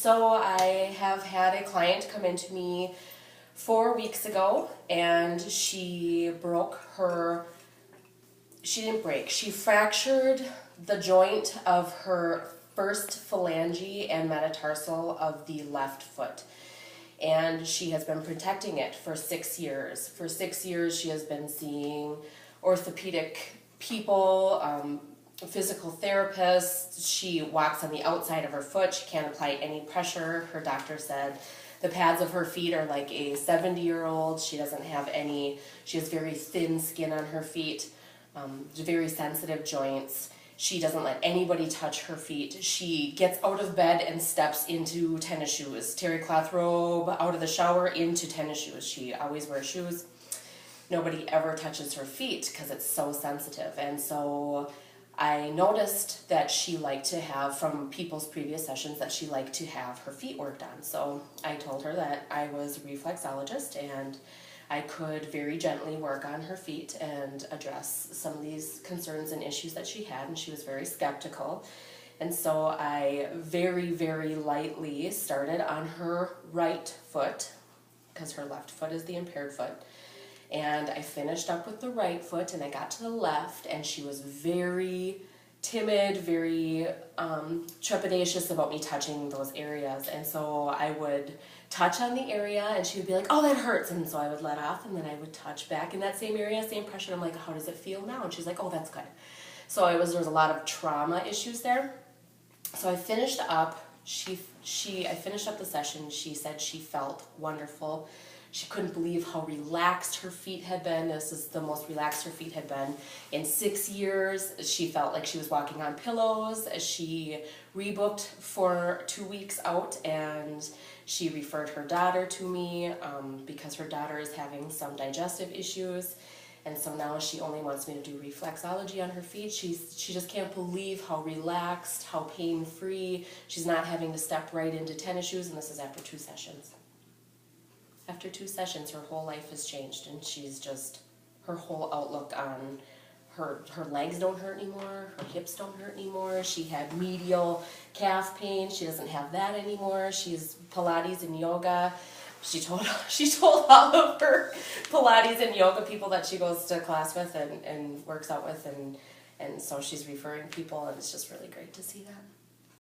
So I have had a client come into me 4 weeks ago, and she fractured the joint of her first phalange and metatarsal of the left foot. And she has been protecting it for 6 years. For 6 years, she has been seeing orthopedic people, physical therapists. She walks on the outside of her foot. She can't apply any pressure. Her doctor said the pads of her feet are like a 70-year-old. She doesn't have any, she has very thin skin on her feet, very sensitive joints. She doesn't let anybody touch her feet. She gets out of bed and steps into tennis shoes. Terry cloth robe, out of the shower, into tennis shoes. She always wears shoes. Nobody ever touches her feet because it's so sensitive. And so I noticed that she liked to have, from people's previous sessions, that she liked to have her feet worked on. So I told her that I was a reflexologist and I could very gently work on her feet and address some of these concerns and issues that she had, and she was very skeptical. And so I very, very lightly started on her right foot, because her left foot is the impaired foot. And I finished up with the right foot, and I got to the left, and she was very timid, very trepidatious about me touching those areas. And so I would touch on the area, and she would be like, oh, that hurts. And so I would let off, and then I would touch back in that same area, same pressure. I'm like, how does it feel now? And she's like, oh, that's good. So there was a lot of trauma issues there. So I finished up. I finished up the session. She said she felt wonderful. She couldn't believe how relaxed her feet had been. This is the most relaxed her feet had been in 6 years. She felt like she was walking on pillows. She rebooked for 2 weeks out, and she referred her daughter to me because her daughter is having some digestive issues. And so now she only wants me to do reflexology on her feet. She just can't believe how relaxed, how pain-free. She's not having to step right into tennis shoes, and this is after 2 sessions. After 2 sessions, her whole life has changed, and her whole outlook on her legs don't hurt anymore, her hips don't hurt anymore. She had medial calf pain. She doesn't have that anymore. She's Pilates and yoga. She told all of her Pilates and yoga people that she goes to class with and works out with, and so she's referring people, and it's just really great to see that.